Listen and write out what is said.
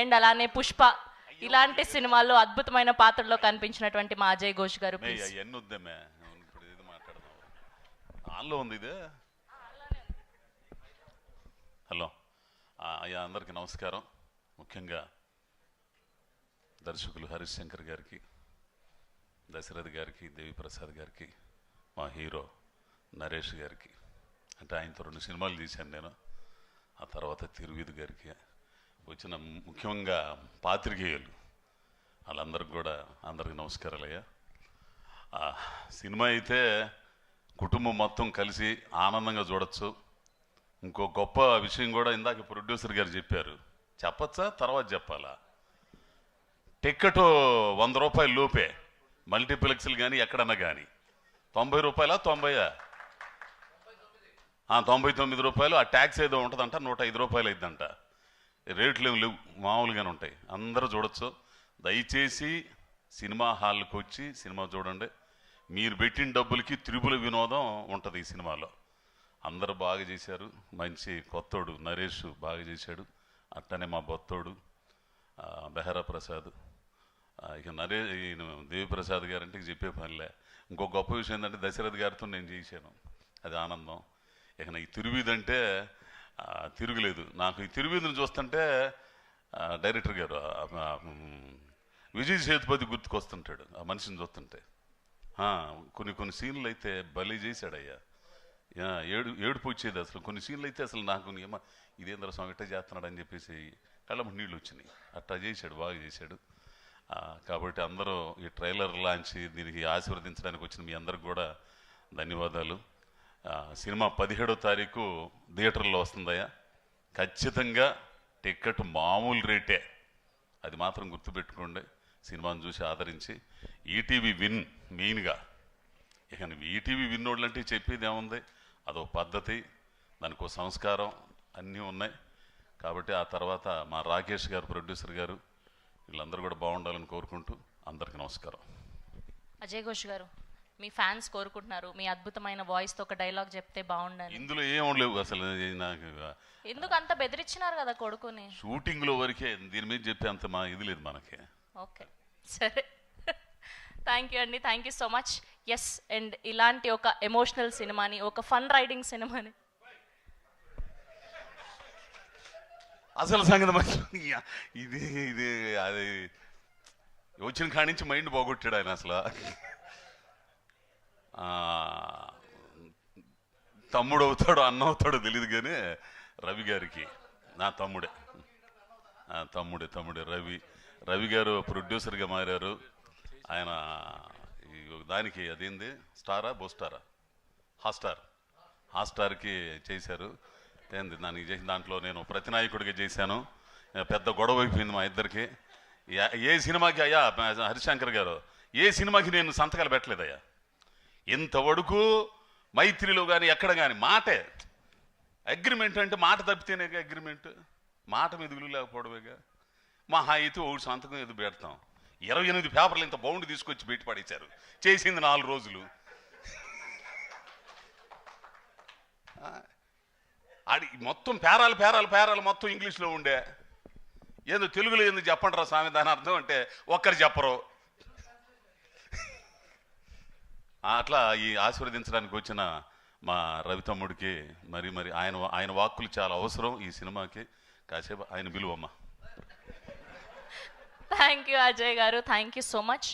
And అలానే పుష్ప ఇలాంటి సినిమాల్లో అద్భుతమైన పాత్రలో కనిపించినటువంటి మా అజయ్ ఘోష్ గారు. హలో అయ్యా, అందరికీ నమస్కారం. ముఖ్యంగా దర్శకులు హరీష్ శంకర్ గారికి, దశరథ్ గారికి, దేవిప్రసాద్ గారికి, మా హీరో నరేష్ గారికి, అంటే ఆయనతో 2 సినిమాలు తీశాను నేను. ఆ తర్వాత తిరువిధు గారికి వచ్చిన ముఖ్యంగా పాత్రికేయులు వాళ్ళందరికి కూడా అందరికీ నమస్కారాలు అయ్యా. సినిమా అయితే కుటుంబం మొత్తం కలిసి ఆనందంగా చూడొచ్చు. ఇంకో గొప్ప విషయం కూడా ఇందాక ప్రొడ్యూసర్ గారు చెప్పారు, చెప్పచ్చా తర్వాత చెప్పాలా? టికెట్ 100 రూపాయల లోపే, మల్టీప్లెక్స్లు కానీ ఎక్కడన్నా కానీ. 90 రూపాయలా 90? 99 రూపాయలు. ఆ ట్యాక్స్ ఏదో ఉంటుందంట, 105 రూపాయలు అయిద్దంట. రేట్లు ఏమి లేవు, మామూలుగానే ఉంటాయి. అందరూ చూడొచ్చు. దయచేసి సినిమా హాల్కి వచ్చి సినిమా చూడండి. మీరు పెట్టిన డబ్బులకి త్రిపుల వినోదం ఉంటుంది ఈ సినిమాలో. అందరూ బాగా చేశారు. మంచి కొత్తోడు నరేష్ బాగా చేశాడు. అట్టనే మా బొత్తోడు బెహరా ప్రసాద్, ఇక దేవిప్రసాద్ గారంటే చెప్పే పనిలే. ఇంకో గొప్ప విషయం ఏంటంటే దశరథ్ గారితో నేను చేశాను, అది ఆనందం. ఇక ఈ తిరువిధంటే తిరుగులేదు. నాకు ఈ తిరువిధుని చూస్తుంటే డైరెక్టర్ గారు విజయ్ సేతుపతి గుర్తుకొస్తుంటాడు ఆ మనిషిని చూస్తుంటే. కొన్ని సీన్లు అయితే భలే చేశాడయ్యా. ఏడుపు వచ్చేది అసలు. కొన్ని సీన్లు అయితే అసలు నాకు ఇదేంద్ర స్వామి ఇట్ట చేస్తున్నాడు అని చెప్పేసి కళ్ళ నీళ్ళు వచ్చినాయి. అట్టా చేశాడు, బాగా చేశాడు. కాబట్టి అందరూ ఈ ట్రైలర్ లాంచ్ దీనికి ఆశీర్వదించడానికి వచ్చిన మీ అందరికి కూడా ధన్యవాదాలు. సినిమా 17వ తారీఖు థియేటర్లో వస్తుందయ్యా. ఖచ్చితంగా టికెట్ మామూలు రేటే, అది మాత్రం గుర్తుపెట్టుకోండి. సినిమాను చూసి ఆదరించి ఈటీవీ విన్ మెయిన్గా. ఇక ఈటీవీ విన్ వాళ్ళంటే చెప్పేది ఏముంది, అదో పద్ధతి, దానికో సంస్కారం అన్నీ ఉన్నాయి. కాబట్టి ఆ తర్వాత మా రాకేష్ గారు, ప్రొడ్యూసర్ గారు, వీళ్ళందరూ కూడా బాగుండాలని కోరుకుంటూ అందరికీ నమస్కారం. అజయ్ ఘోష్ గారు, మీ ఫ్యాన్స్ కోరుకుంటున్నారు మీ అద్భుతమైన వాయిస్తో ఒక డైలాగ్ చెప్తే బాగుండాలి. ఇందులో ఏం లేవు అసలు. నాకు ఎందుకు అంత బెదిరించినారు కదా కొడుకుని? షూటింగ్లో వరకే, దీని మీద చెప్పే అంత మా ఇది లేదు మనకి. ఓకే, సరే. థ్యాంక్ యూ అండి, thank you so much. Yes, and ఇలాంటి ఒక ఎమోషనల్ సినిమాని, ఒక ఫన్ రైడింగ్ సినిమాని, అసలు సంగతి ఇది ఇది అది వచ్చిన కాడి నుంచి మైండ్ పోగొట్టాడు ఆయన అసలు. తమ్ముడు అవుతాడో అన్న అవుతాడో తెలియదు కానీ రవి గారికి, నా తమ్ముడే తమ్ముడే రవి గారు ప్రొడ్యూసర్గా మారారు. ఆయన దానికి అదేంది స్టారా బోస్టారా హాట్స్టార్కి చేశారు. ఏంది దానికి చేసిన దాంట్లో నేను ప్రతినాయకుడిగా చేశాను. పెద్ద గొడవ అయిపోయింది మా ఇద్దరికి. ఏ సినిమాకి అయ్యా హరిశంకర్ గారు, ఏ సినిమాకి నేను సంతకాలు పెట్టలేదయ్యా ఇంతవరకు. మైత్రిలో కానీ ఎక్కడ కానీ మాటే అగ్రిమెంట్, అంటే మాట తప్పితేనే అగ్రిమెంట్, మాట మీద విలువ లేకపోవడమేగా. మహా అయితే ఒకటి సంతకం ఏదో పెడతాం. 28 పేపర్లు ఇంత బౌండ్ తీసుకొచ్చి పెట్టి పడేశారు. చేసింది 4 రోజులు. అది మొత్తం పేరాలు మొత్తం ఇంగ్లీష్లో ఉండే. ఏదో తెలుగులో ఎందుకు చెప్పండి రా స్వామి, దాని అర్థం అంటే ఒక్కరు చెప్పరు. అట్లా ఈ ఆశీర్వదించడానికి వచ్చిన మా రవి తమ్ముడికి మరి ఆయన వాక్కులు చాలా అవసరం ఈ సినిమాకి. కాసేపు ఆయన పిలువమ్మా. థ్యాంక్ యూ అజయ్ గారు, థ్యాంక్ యూ సో మచ్.